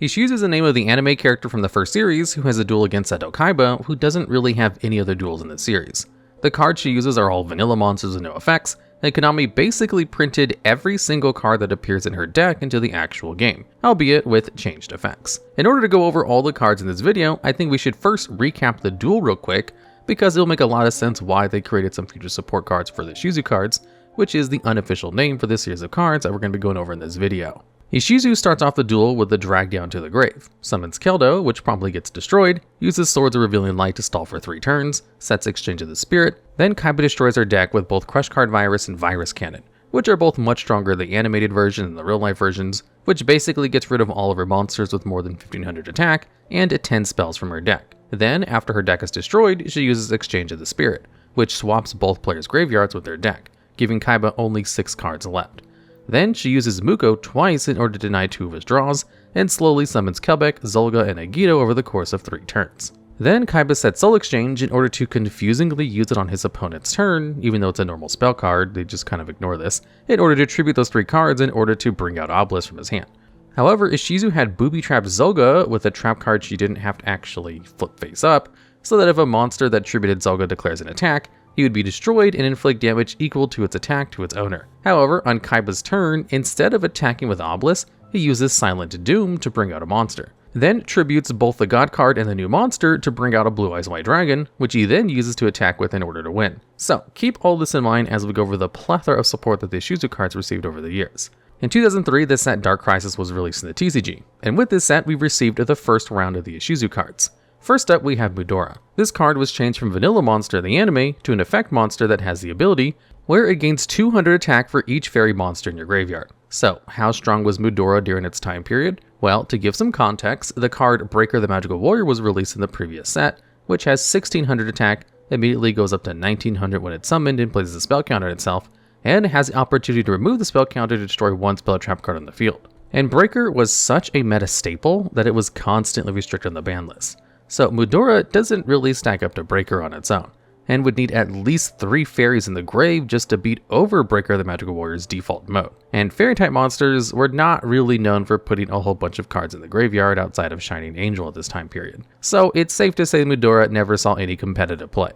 Ishizu is the name of the anime character from the first series who has a duel against Seto Kaiba, who doesn't really have any other duels in the series. The cards she uses are all vanilla monsters with no effects, and Konami basically printed every single card that appears in her deck into the actual game, albeit with changed effects. In order to go over all the cards in this video, I think we should first recap the duel real quick, because it'll make a lot of sense why they created some future support cards for the Ishizu cards, which is the unofficial name for this series of cards that we're going to be going over in this video. Ishizu starts off the duel with the drag down to the grave, summons Keldo, which promptly gets destroyed, uses Swords of Revealing Light to stall for 3 turns, sets Exchange of the Spirit, then Kaiba destroys her deck with both Crush Card Virus and Virus Cannon, which are both much stronger than the animated version and the real life versions, which basically gets rid of all of her monsters with more than 1500 attack and 10 spells from her deck. Then, after her deck is destroyed, she uses Exchange of the Spirit, which swaps both players' graveyards with their deck, giving Kaiba only 6 cards left. Then she uses Muko twice in order to deny 2 of his draws, and slowly summons Kelbeck, Zolga, and Yugioh over the course of 3 turns. Then Kaiba sets Soul Exchange in order to confusingly use it on his opponent's turn, even though it's a normal spell card, they just kind of ignore this, in order to tribute those 3 cards in order to bring out Obelisk from his hand. However, Ishizu had booby-trapped Zolga with a trap card she didn't have to actually flip face up, so that if a monster that tributed Zolga declares an attack, he would be destroyed and inflict damage equal to its attack to its owner. However, on Kaiba's turn, instead of attacking with Obelisk, he uses Silent Doom to bring out a monster. Then tributes both the God card and the new monster to bring out a Blue Eyes White Dragon, which he then uses to attack with in order to win. So, keep all this in mind as we go over the plethora of support that the Ishizu cards received over the years. In 2003, the set Dark Crisis was released in the TCG, and with this set, we received the first round of the Ishizu cards. First up, we have Mudora. This card was changed from Vanilla Monster in the anime to an effect monster that has the ability where it gains 200 attack for each fairy monster in your graveyard. So, how strong was Mudora during its time period? Well, to give some context, the card Breaker the Magical Warrior was released in the previous set, which has 1600 attack, immediately goes up to 1900 when it's summoned and places a spell counter on itself, and has the opportunity to remove the spell counter to destroy 1 spell trap card on the field. And Breaker was such a meta staple that it was constantly restricted on the ban list. So Mudora doesn't really stack up to Breaker on its own, and would need at least 3 fairies in the grave just to beat over Breaker the Magical Warrior's default mode. And fairy-type monsters were not really known for putting a whole bunch of cards in the graveyard outside of Shining Angel at this time period. So it's safe to say Mudora never saw any competitive play.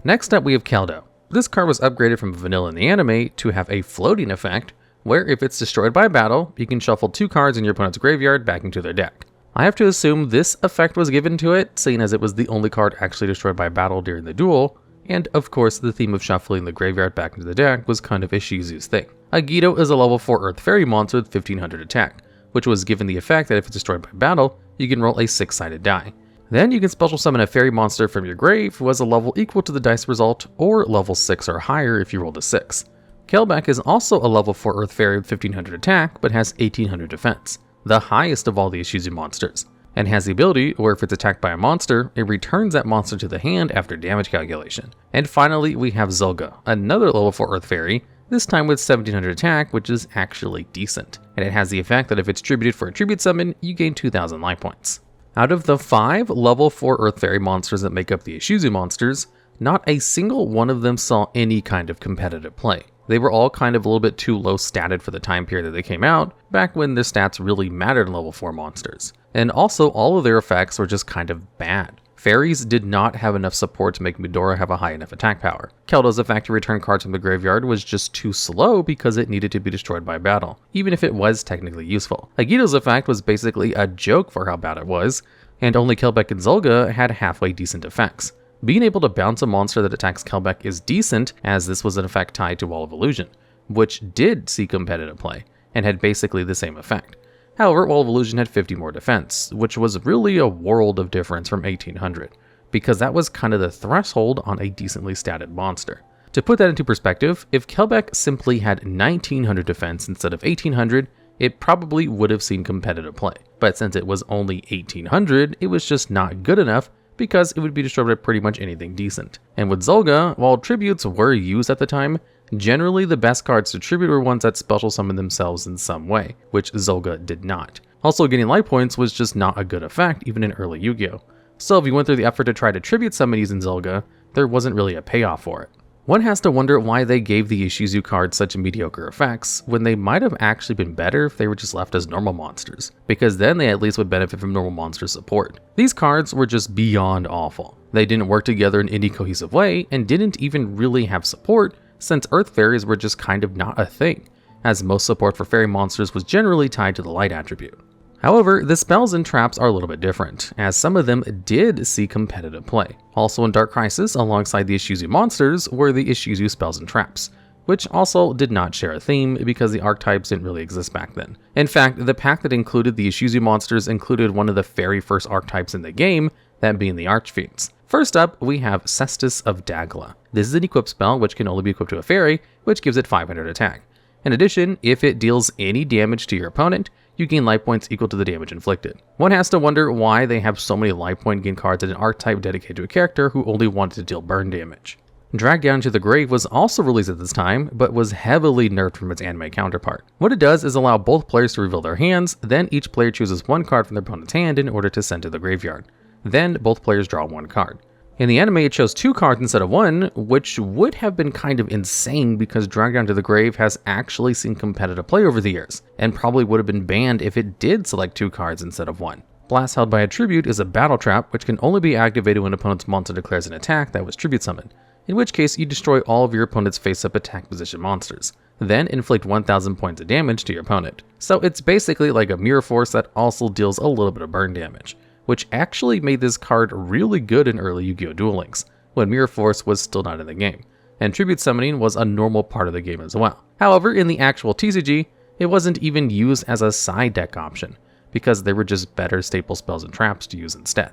Next up we have Keldo. This card was upgraded from vanilla in the anime to have a floating effect, where if it's destroyed by battle, you can shuffle 2 cards in your opponent's graveyard back into their deck. I have to assume this effect was given to it, seeing as it was the only card actually destroyed by battle during the duel, and of course the theme of shuffling the graveyard back into the deck was kind of Ishizu's thing. Yugioh is a level 4 Earth Fairy monster with 1500 attack, which was given the effect that if it's destroyed by battle, you can roll a 6-sided die. Then you can special summon a fairy monster from your grave who has a level equal to the dice result, or level 6 or higher if you rolled a 6. Kelbeck is also a level 4 Earth Fairy with 1500 attack, but has 1800 defense, the highest of all the Ishizu monsters, and has the ability where if it's attacked by a monster, it returns that monster to the hand after damage calculation. And finally, we have Zolga, another level 4 Earth Fairy, this time with 1700 attack, which is actually decent, and it has the effect that if it's tributed for a tribute summon, you gain 2000 life points. Out of the 5 level 4 Earth Fairy monsters that make up the Ishizu monsters, not a single one of them saw any kind of competitive play. They were all kind of a little bit too low statted for the time period that they came out, back when their stats really mattered in level 4 monsters. And also, all of their effects were just kind of bad. Fairies did not have enough support to make Mudora have a high enough attack power. Keldo's effect to return cards from the graveyard was just too slow because it needed to be destroyed by battle, even if it was technically useful. Yugioh's effect was basically a joke for how bad it was, and only Kelbeck and Zolga had halfway decent effects. Being able to bounce a monster that attacks Kelbeck is decent, as this was an effect tied to Wall of Illusion, which did see competitive play, and had basically the same effect. However, Wall of Illusion had 50 more defense, which was really a world of difference from 1800, because that was kind of the threshold on a decently statted monster. To put that into perspective, if Kelbeck simply had 1900 defense instead of 1800, it probably would have seen competitive play. But since it was only 1800, it was just not good enough, because it would be destroyed by pretty much anything decent. And with Zolga, while tributes were used at the time, generally the best cards to tribute were ones that special summon themselves in some way, which Zolga did not. Also, getting life points was just not a good effect even in early Yu-Gi-Oh! So if you went through the effort to try to tribute summon using Zolga, there wasn't really a payoff for it. One has to wonder why they gave the Ishizu cards such mediocre effects, when they might have actually been better if they were just left as normal monsters, because then they at least would benefit from normal monster support. These cards were just beyond awful. They didn't work together in any cohesive way, and didn't even really have support, since Earth Fairies were just kind of not a thing, as most support for fairy monsters was generally tied to the light attribute. However, the spells and traps are a little bit different, as some of them did see competitive play. Also in Dark Crisis, alongside the Ishizu monsters, were the Ishizu spells and traps, which also did not share a theme because the archetypes didn't really exist back then. In fact, the pack that included the Ishizu monsters included one of the very first archetypes in the game, that being the Archfiends. First up, we have Cestus of Dagla. This is an equip spell which can only be equipped to a fairy, which gives it 500 attack. In addition, if it deals any damage to your opponent, you gain life points equal to the damage inflicted. One has to wonder why they have so many life point gain cards in an archetype dedicated to a character who only wanted to deal burn damage. Drag Down to the Grave was also released at this time, but was heavily nerfed from its anime counterpart. What it does is allow both players to reveal their hands, then each player chooses one card from their opponent's hand in order to send to the graveyard. Then both players draw one card. In the anime, it chose 2 cards instead of 1, which would have been kind of insane because Drag Down to the Grave has actually seen competitive play over the years, and probably would have been banned if it did select 2 cards instead of 1. Blast Held by a Tribute is a battle trap which can only be activated when an opponent's monster declares an attack that was tribute summoned, in which case you destroy all of your opponent's face-up attack position monsters, then inflict 1000 points of damage to your opponent. So it's basically like a Mirror Force that also deals a little bit of burn damage, which actually made this card really good in early Yu-Gi-Oh! Duel Links, when Mirror Force was still not in the game, and Tribute Summoning was a normal part of the game as well. However, in the actual TCG, it wasn't even used as a side deck option, because they were just better staple spells and traps to use instead.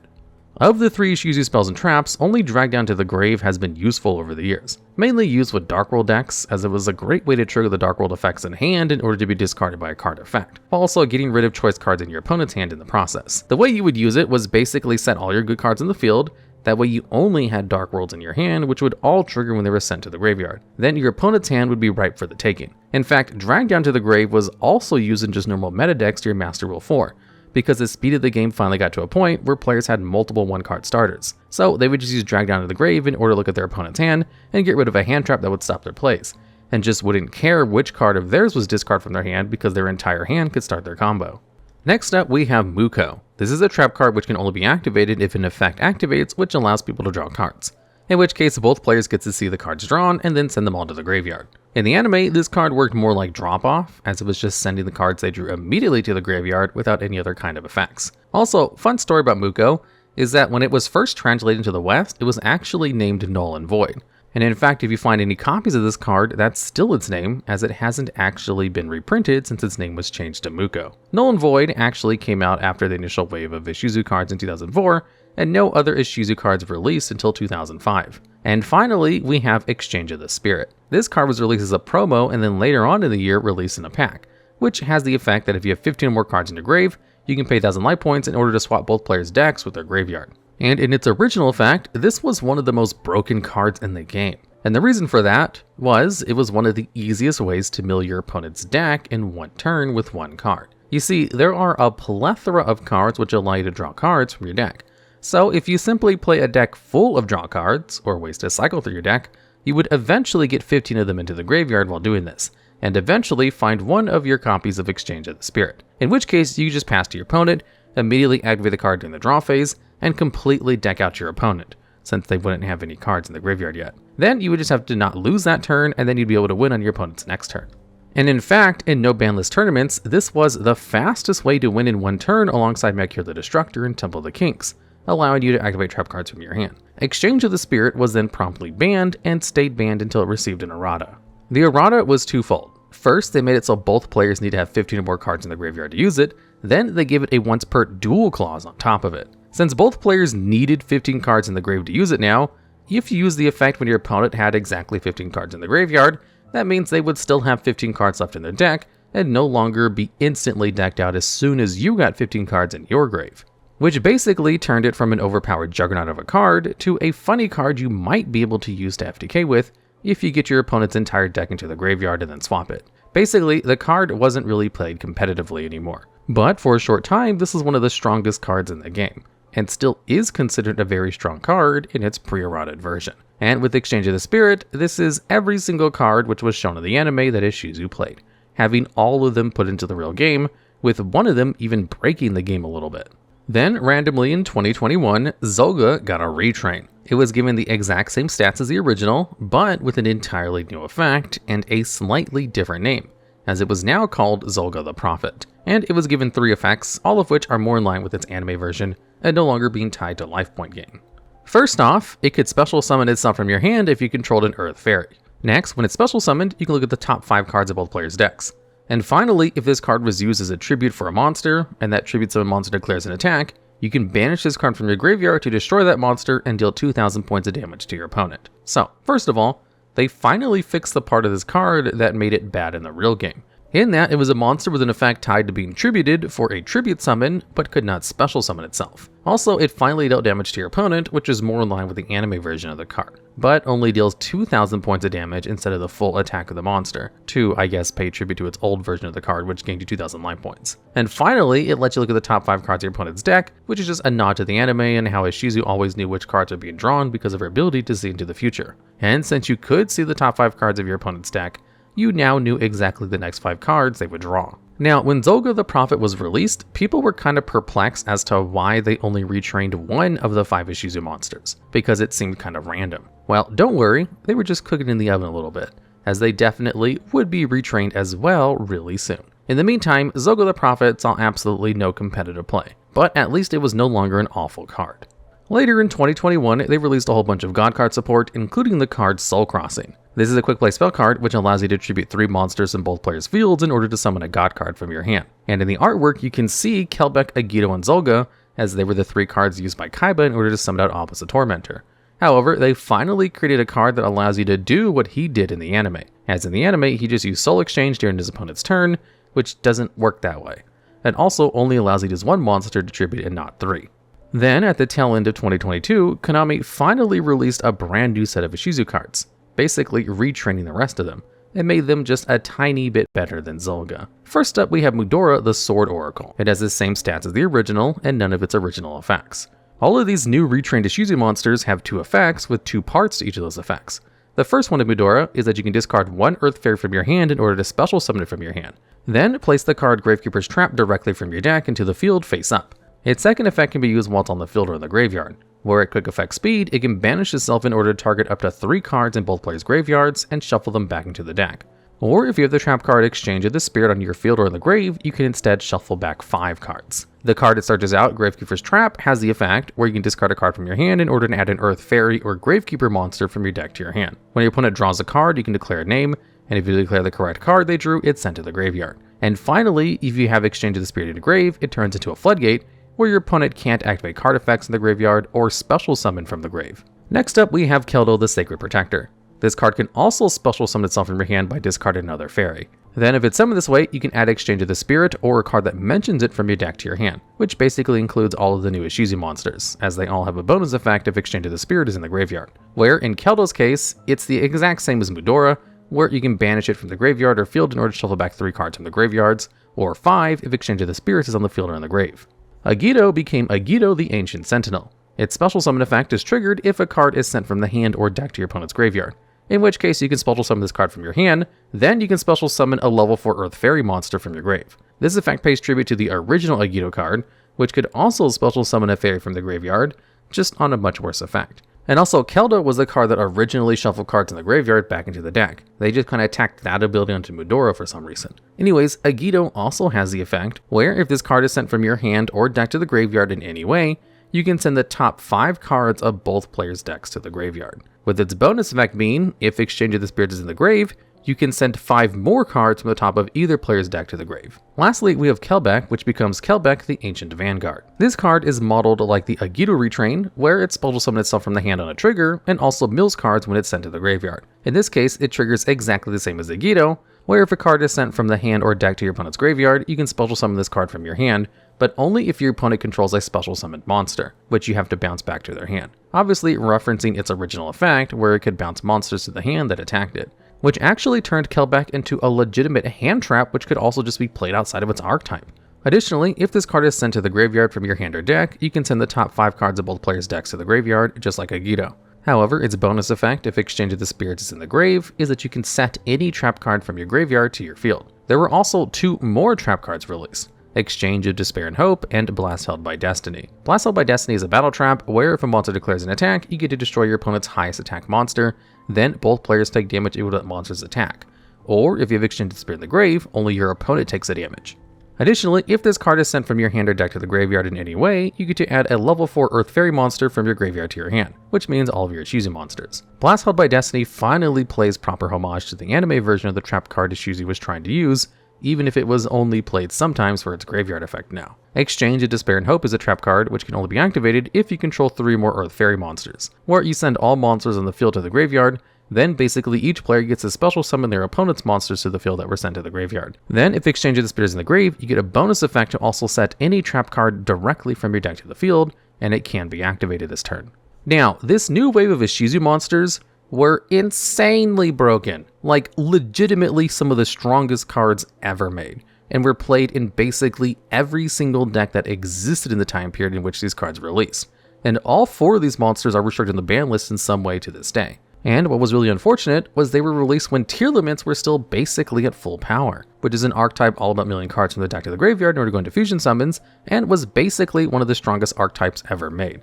Of the 3 Ishizu spells and traps, only Drag Down to the Grave has been useful over the years, mainly used with Dark World decks, as it was a great way to trigger the Dark World effects in hand in order to be discarded by a card effect, while also getting rid of choice cards in your opponent's hand in the process. The way you would use it was basically set all your good cards in the field, that way you only had Dark Worlds in your hand, which would all trigger when they were sent to the graveyard. Then your opponent's hand would be ripe for the taking. In fact, Drag Down to the Grave was also used in just normal meta decks during Master Rule 4, because the speed of the game finally got to a point where players had multiple 1-card starters. So they would just use Drag Down to the Grave in order to look at their opponent's hand and get rid of a hand trap that would stop their plays, and just wouldn't care which card of theirs was discarded from their hand because their entire hand could start their combo. Next up, we have Muko. This is a trap card which can only be activated if an effect activates, which allows people to draw cards, in which case both players get to see the cards drawn and then send them all to the graveyard. In the anime, this card worked more like drop-off, as it was just sending the cards they drew immediately to the graveyard without any other kind of effects. Also, fun story about Muko is that when it was first translated into the West, it was actually named Null and Void. And in fact, if you find any copies of this card, that's still its name, as it hasn't actually been reprinted since its name was changed to Muko. Null and Void actually came out after the initial wave of Ishizu cards in 2004, and no other Ishizu cards were released until 2005. And finally, we have Exchange of the Spirit. This card was released as a promo and then later on in the year released in a pack, which has the effect that if you have 15 or more cards in your grave, you can pay 1000 life points in order to swap both players' decks with their graveyard. And in its original effect, this was one of the most broken cards in the game. And the reason for that was it was one of the easiest ways to mill your opponent's deck in one turn with one card. You see, there are a plethora of cards which allow you to draw cards from your deck. So if you simply play a deck full of draw cards, or waste a cycle through your deck, you would eventually get 15 of them into the graveyard while doing this, and eventually find one of your copies of Exchange of the Spirit, in which case you just pass to your opponent, immediately activate the card during the draw phase, and completely deck out your opponent, since they wouldn't have any cards in the graveyard yet. Then you would just have to not lose that turn, and then you'd be able to win on your opponent's next turn. And in fact, in no ban list tournaments, this was the fastest way to win in one turn alongside Mercure the Destructor and Temple of the Kings, allowing you to activate trap cards from your hand. Exchange of the Spirit was then promptly banned and stayed banned until it received an errata. The errata was twofold. First, they made it so both players need to have 15 or more cards in the graveyard to use it, then they gave it a once per duel clause on top of it. Since both players needed 15 cards in the grave to use it now, if you use the effect when your opponent had exactly 15 cards in the graveyard, that means they would still have 15 cards left in their deck and no longer be instantly decked out as soon as you got 15 cards in your grave, which basically turned it from an overpowered juggernaut of a card to a funny card you might be able to use to FTK with if you get your opponent's entire deck into the graveyard and then swap it. Basically, the card wasn't really played competitively anymore, but for a short time, this is one of the strongest cards in the game. and still is considered a very strong card in its pre-eroded version. And with Exchange of the Spirit, this is every single card which was shown in the anime that Ishizu played, having all of them put into the real game, with one of them even breaking the game a little bit. Then, randomly in 2021, Zulga got a retrain. It was given the exact same stats as the original, but with an entirely new effect and a slightly different name, as it was now called Zulga the Prophet. And it was given 3 effects, all of which are more in line with its anime version, and no longer being tied to life point gain. First off, it could special summon itself from your hand if you controlled an Earth Fairy. Next, when it's special summoned, you can look at the top 5 cards of both players' decks. And finally, if this card was used as a tribute for a monster, and that tribute summon monster declares an attack, you can banish this card from your graveyard to destroy that monster and deal 2,000 points of damage to your opponent. So, first of all, they finally fixed the part of this card that made it bad in the real game. In that, it was a monster with an effect tied to being tributed for a tribute summon, but could not special summon itself. Also, it finally dealt damage to your opponent, which is more in line with the anime version of the card, but only deals 2,000 points of damage instead of the full attack of the monster, to, I guess, pay tribute to its old version of the card, which gained you 2,000 life points. And finally, it lets you look at the top 5 cards of your opponent's deck, which is just a nod to the anime and how Ishizu always knew which cards were being drawn because of her ability to see into the future. And since you could see the top 5 cards of your opponent's deck, you now knew exactly the next 5 cards they would draw. Now, when Zulga the Prophet was released, people were kind of perplexed as to why they only retrained one of the 5 Ishizu monsters, because it seemed kind of random. Well, don't worry, they were just cooking in the oven a little bit, as they definitely would be retrained as well really soon. In the meantime, Zulga the Prophet saw absolutely no competitive play, but at least it was no longer an awful card. Later in 2021, they released a whole bunch of God card support, including the card Soul Crossing. This is a quick play spell card which allows you to tribute 3 monsters in both players' fields in order to summon a God card from your hand. And in the artwork, you can see Kelbeck, Agito, and Zulga, as they were the 3 cards used by Kaiba in order to summon out Opposite Tormentor. However, they finally created a card that allows you to do what he did in the anime. As in the anime, he just used Soul Exchange during his opponent's turn, which doesn't work that way. It also only allows you to use 1 monster to tribute and not 3. Then, at the tail end of 2022, Konami finally released a brand new set of Ishizu cards, basically retraining the rest of them, and made them just a tiny bit better than Zulga. First up, we have Mudora the Sword Oracle. It has the same stats as the original, and none of its original effects. All of these new retrained Ishizu monsters have 2 effects, with 2 parts to each of those effects. The first one of Mudora is that you can discard 1 Earth Fairy from your hand in order to special summon it from your hand. Then, place the card Gravekeeper's Trap directly from your deck into the field face up. Its second effect can be used while it's on the field or in the graveyard. Where at quick effect speed, it can banish itself in order to target up to 3 cards in both players' graveyards and shuffle them back into the deck. Or if you have the trap card Exchange of the Spirit on your field or in the grave, you can instead shuffle back 5 cards. The card that starts out, Gravekeeper's Trap, has the effect where you can discard a card from your hand in order to add an Earth Fairy or Gravekeeper monster from your deck to your hand. When your opponent draws a card, you can declare a name, and if you declare the correct card they drew, it's sent to the graveyard. And finally, if you have Exchange of the Spirit in the grave, it turns into a floodgate, where your opponent can't activate card effects in the graveyard or special summon from the grave. Next up, we have Keldo the Sacred Protector. This card can also special summon itself from your hand by discarding another fairy. Then if it's summoned this way, you can add Exchange of the Spirit or a card that mentions it from your deck to your hand, which basically includes all of the new Ishizu monsters, as they all have a bonus effect if Exchange of the Spirit is in the graveyard. Where in Keldo's case, it's the exact same as Mudora, where you can banish it from the graveyard or field in order to shuffle back 3 cards from the graveyards, or 5 if Exchange of the Spirit is on the field or in the grave. Agito became Agito the Ancient Sentinel. Its special summon effect is triggered if a card is sent from the hand or deck to your opponent's graveyard, in which case you can special summon this card from your hand, then you can special summon a level 4 Earth Fairy monster from your grave. This effect pays tribute to the original Agito card, which could also special summon a fairy from the graveyard, just on a much worse effect. And also, Keldo was the card that originally shuffled cards in the graveyard back into the deck. They just kind of tacked that ability onto Mudora for some reason. Anyways, Agito also has the effect where if this card is sent from your hand or deck to the graveyard in any way, you can send the top 5 cards of both players' decks to the graveyard. With its bonus effect being, if Exchange of the Spirit is in the grave, you can send 5 more cards from the top of either player's deck to the grave. Lastly, we have Kelbeck, which becomes Kelbeck the Ancient Vanguard. This card is modeled like the Agito retrain, where it special summons itself from the hand on a trigger, and also mills cards when it's sent to the graveyard. In this case, it triggers exactly the same as Agito, where if a card is sent from the hand or deck to your opponent's graveyard, you can special summon this card from your hand, but only if your opponent controls a special summoned monster, which you have to bounce back to their hand. Obviously referencing its original effect, where it could bounce monsters to the hand that attacked it, which actually turned Kelbeck into a legitimate hand trap which could also just be played outside of its archetype. Additionally, if this card is sent to the graveyard from your hand or deck, you can send the top 5 cards of both players' decks to the graveyard, just like a yugioh. However, its bonus effect if Exchange of the Spirits is in the grave is that you can set any trap card from your graveyard to your field. There were also 2 more trap cards released: Exchange of Despair and Hope, and Blast Held by Destiny. Blast Held by Destiny is a battle trap where if a monster declares an attack, you get to destroy your opponent's highest attack monster, then both players take damage equal to that monster's attack. Or if you have Exchange of Despair in the grave, only your opponent takes the damage. Additionally, if this card is sent from your hand or deck to the graveyard in any way, you get to add a level 4 Earth Fairy monster from your graveyard to your hand, which means all of your Ishizu monsters. Blast Held by Destiny finally plays proper homage to the anime version of the trap card Ishizu was trying to use, even if it was only played sometimes for its graveyard effect now. Exchange of Despair and Hope is a trap card which can only be activated if you control 3 more Earth Fairy monsters, where you send all monsters on the field to the graveyard. Then basically each player gets to special summon their opponent's monsters to the field that were sent to the graveyard. Then if Exchange of the Spirits is in the grave, you get a bonus effect to also set any trap card directly from your deck to the field, and it can be activated this turn. Now, this new wave of Ishizu monsters were insanely broken, like legitimately some of the strongest cards ever made, and were played in basically every single deck that existed in the time period in which these cards were released. And all 4 of these monsters are restricted on the ban list in some way to this day. And what was really unfortunate was they were released when tier limits were still basically at full power, which is an archetype all about milling cards from the deck to the graveyard in order to go into fusion summons, and was basically one of the strongest archetypes ever made.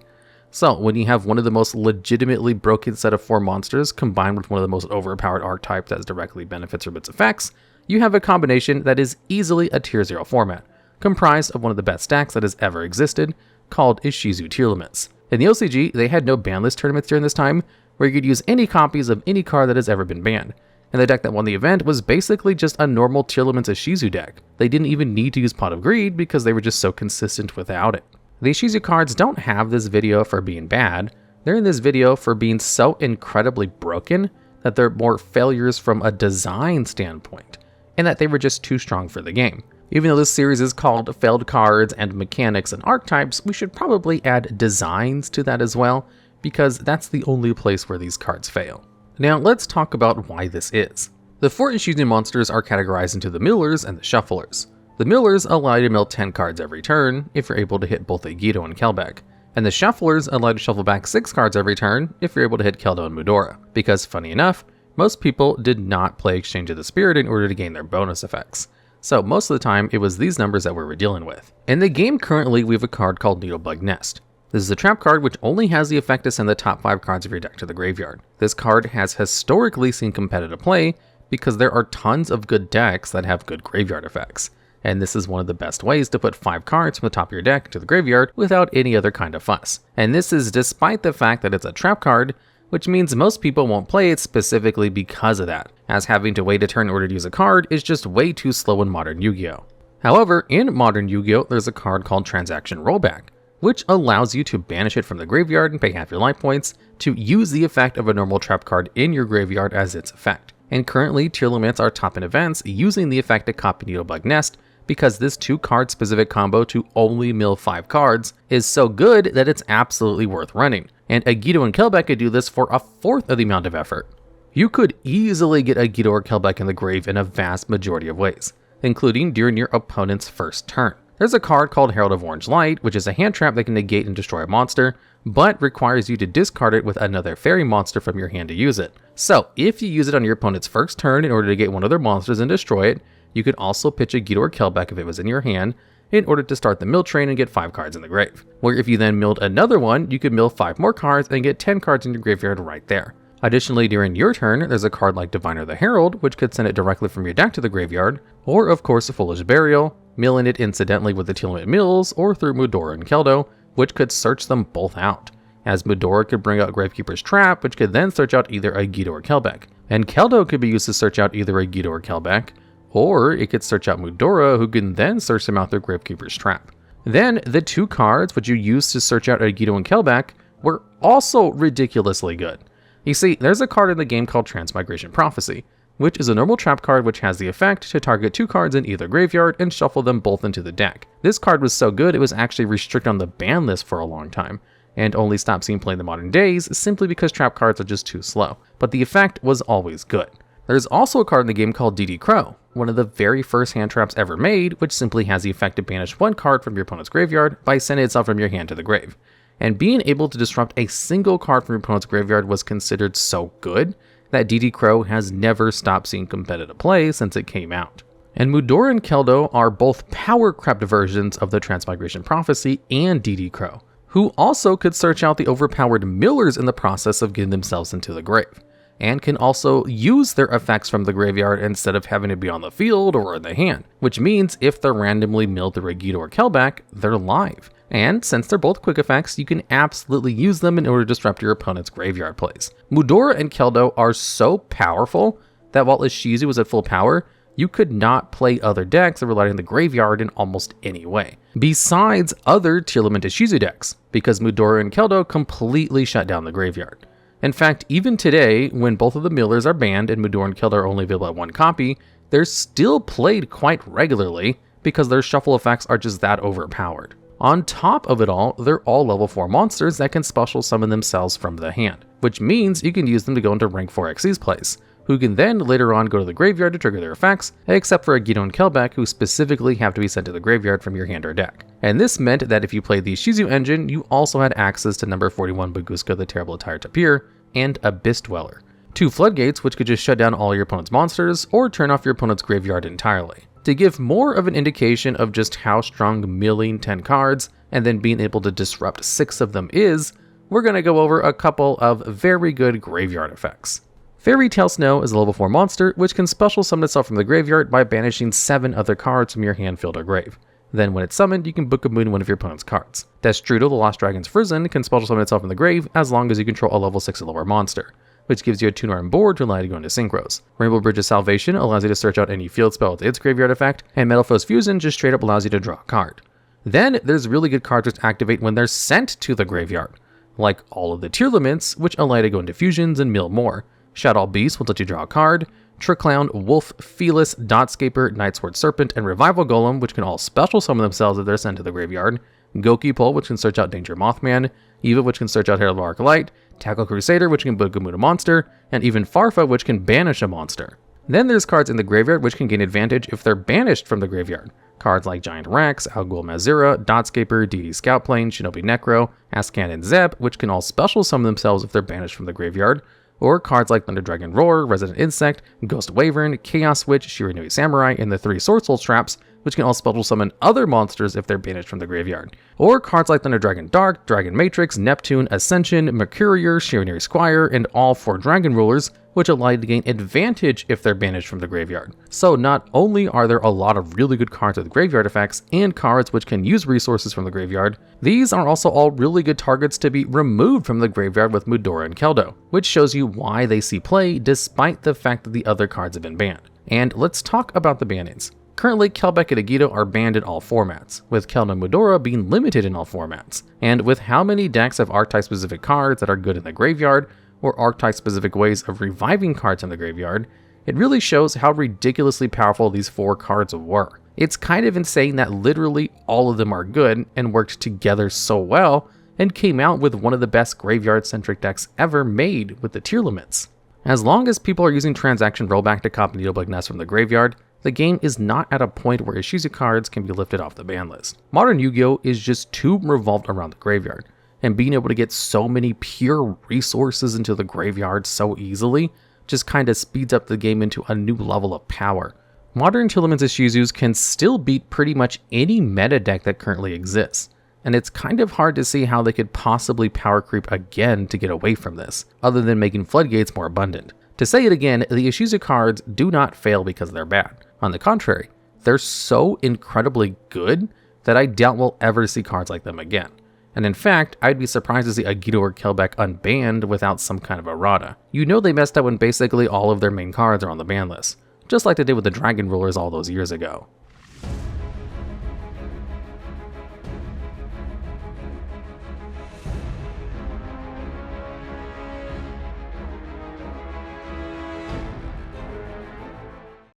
So when you have one of the most legitimately broken set of 4 monsters combined with one of the most overpowered archetypes that directly benefits from its effects, you have a combination that is easily a tier 0 format, comprised of one of the best stacks that has ever existed, called Ishizu tier limits. In the OCG, they had no ban list tournaments during this time, where you could use any copies of any card that has ever been banned. And the deck that won the event was basically just a normal tier limits Ishizu deck. They didn't even need to use Pot of Greed because they were just so consistent without it. The Ishizu cards don't have this video for being bad, they're in this video for being so incredibly broken that they're more failures from a design standpoint, and that they were just too strong for the game. Even though this series is called Failed Cards and Mechanics and Archetypes, we should probably add designs to that as well, because that's the only place where these cards fail. Now let's talk about why this is. The 4 Ishizu monsters are categorized into the millers and the shufflers. The millers allow you to mill 10 cards every turn if you're able to hit both a yugioh and Kelbeck, and the shufflers allow you to shuffle back 6 cards every turn if you're able to hit Keldo and Mudora, because funny enough, most people did not play Exchange of the Spirit in order to gain their bonus effects. So most of the time it was these numbers that we were dealing with. In the game currently we have a card called Needlebug Nest. This is a trap card which only has the effect to send the top 5 cards of your deck to the graveyard. This card has historically seen competitive play because there are tons of good decks that have good graveyard effects, and this is one of the best ways to put 5 cards from the top of your deck to the graveyard without any other kind of fuss. And this is despite the fact that it's a trap card, which means most people won't play it specifically because of that, as having to wait a turn in order to use a card is just way too slow in modern Yu-Gi-Oh! However, in modern Yu-Gi-Oh! There's a card called Transaction Rollback, which allows you to banish it from the graveyard and pay half your life points to use the effect of a normal trap card in your graveyard as its effect. And currently, tier limits are top in events using the effect to copy Needlebug Nest, because this 2-card specific combo to only mill 5 cards is so good that it's absolutely worth running. And a yugioh and Kelbeck could do this for a 1/4 of the amount of effort. You could easily get a yugioh or Kelbeck in the grave in a vast majority of ways, including during your opponent's first turn. There's a card called Herald of Orange Light, which is a hand trap that can negate and destroy a monster, but requires you to discard it with another fairy monster from your hand to use it. So if you use it on your opponent's first turn in order to get one of their monsters and destroy it, you could also pitch a yugioh or Kelbeck if it was in your hand, in order to start the mill train and get 5 cards in the grave. Where if you then milled another one, you could mill 5 more cards and get 10 cards in your graveyard right there. Additionally, during your turn, there's a card like Diviner the Herald, which could send it directly from your deck to the graveyard, or of course Foolish Burial, milling it incidentally with the tier limit mills, or through Mudora and Keldo, which could search them both out, as Mudora could bring out Gravekeeper's Trap, which could then search out either a yugioh or Kelbeck, and Keldo could be used to search out either a yugioh or Kelbeck, or it could search out Mudora, who can then search them out through Gravekeeper's Trap. Then, the 2 cards which you used to search out a yugioh and Kelbeck were also ridiculously good. You see, there's a card in the game called Transmigration Prophecy, which is a normal trap card which has the effect to target 2 cards in either graveyard and shuffle them both into the deck. This card was so good it was actually restricted on the ban list for a long time, and only stopped seeing play in the modern days simply because trap cards are just too slow, but the effect was always good. There's also a card in the game called DD Crow, one of the very first hand traps ever made, which simply has the effect to banish one card from your opponent's graveyard by sending itself from your hand to the grave. And being able to disrupt a single card from your opponent's graveyard was considered so good that DD Crow has never stopped seeing competitive play since it came out. And Mudora and Keldo are both power-crept versions of the Transmigration Prophecy and DD Crow, who also could search out the overpowered millers in the process of getting themselves into the grave, and can also use their effects from the graveyard instead of having to be on the field or in the hand, which means if they're randomly milled through a yugioh or Kelback, they're live. And since they're both quick effects, you can absolutely use them in order to disrupt your opponent's graveyard plays. Mudora and Keldo are so powerful that while Ishizu was at full power, you could not play other decks that relied on the graveyard in almost any way, besides other tier limit Ishizu decks, because Mudora and Keldo completely shut down the graveyard. In fact, even today, when both of the millers are banned and Mudora and Keldo are only available at one copy, they're still played quite regularly because their shuffle effects are just that overpowered. On top of it all, they're all level 4 monsters that can special summon themselves from the hand, which means you can use them to go into rank 4 Xyz's plays, who can then later on go to the graveyard to trigger their effects, except for a yugioh and Kelback, who specifically have to be sent to the graveyard from your hand or deck. And this meant that if you played the Ishizu engine, you also had access to number 41 Baguska the Terrible Attired Tapir, and Abyss Dweller, 2 floodgates which could just shut down all your opponent's monsters or turn off your opponent's graveyard entirely. To give more of an indication of just how strong milling 10 cards and then being able to disrupt 6 of them is, we're going to go over a couple of very good graveyard effects. Fairy Tail Snow is a level 4 monster which can special summon itself from the graveyard by banishing 7 other cards from your hand, field, or grave. Then when it's summoned, you can book a moon one of your opponent's cards. Destrudo, the Lost Dragon's Frozen, can special summon itself from the grave as long as you control a level 6 or lower monster, which gives you a 2-turn board to allow you to go into synchros. Rainbow Bridge of Salvation allows you to search out any field spell with its graveyard effect, and Metal Foes Fusion just straight up allows you to draw a card. Then there's really good cards which activate when they're sent to the graveyard, like all of the tier limits, which allow you to go into fusions and mill more. Shadow Beast will let you draw a card, Triclown, Wolf, Felis, Dotscaper, Nightsword Serpent, and Revival Golem, which can all special summon themselves if they're sent to the graveyard, Goki Pole, which can search out Danger Mothman, Eva, which can search out Herald of Arclight, Tackle Crusader, which can book a moon a monster, and even Farfa, which can banish a monster. Then there's cards in the graveyard which can gain advantage if they're banished from the graveyard. Cards like Giant Rex, Algul Mazura, Dotscaper, DD Scoutplane, Shinobi Necro, Ascan, and Zeb, which can all special summon themselves if they're banished from the graveyard. Or cards like Thunder Dragon Roar, Resident Insect, Ghost Wyvern, Chaos Witch, Shiranui Samurai, and the 3 Sword Soul traps, which can all special summon other monsters if they're banished from the graveyard. Or cards like Thunder Dragon Dark, Dragon Matrix, Neptune, Ascension, Mercurier, Shiranui Squire, and all 4 Dragon Rulers, which allow you to gain advantage if they're banished from the graveyard. So not only are there a lot of really good cards with graveyard effects and cards which can use resources from the graveyard, these are also all really good targets to be removed from the graveyard with Mudora and Keldo, which shows you why they see play despite the fact that the other cards have been banned. And let's talk about the bannings. Currently, Kelback and yugioh are banned in all formats, with Keldo and Mudora being limited in all formats. And with how many decks have archetype-specific cards that are good in the graveyard, or archetype-specific ways of reviving cards in the graveyard, it really shows how ridiculously powerful these 4 cards were. It's kind of insane that literally all of them are good and worked together so well, and came out with one of the best graveyard-centric decks ever made with the tier limits. As long as people are using transaction rollback to copy Needleblick Nest from the graveyard, the game is not at a point where Ishizu cards can be lifted off the ban list. Modern Yu-Gi-Oh! Is just too revolved around the graveyard, and being able to get so many pure resources into the graveyard so easily just kind of speeds up the game into a new level of power. Modern tier limits Ishizus can still beat pretty much any meta deck that currently exists, and it's kind of hard to see how they could possibly power creep again to get away from this, other than making floodgates more abundant. To say it again, the Ishizu cards do not fail because they're bad. On the contrary, they're so incredibly good that I doubt we'll ever see cards like them again. And in fact, I'd be surprised to see a yugioh or Kelback unbanned without some kind of errata. You know they messed up when basically all of their main cards are on the ban list, just like they did with the Dragon Rulers all those years ago.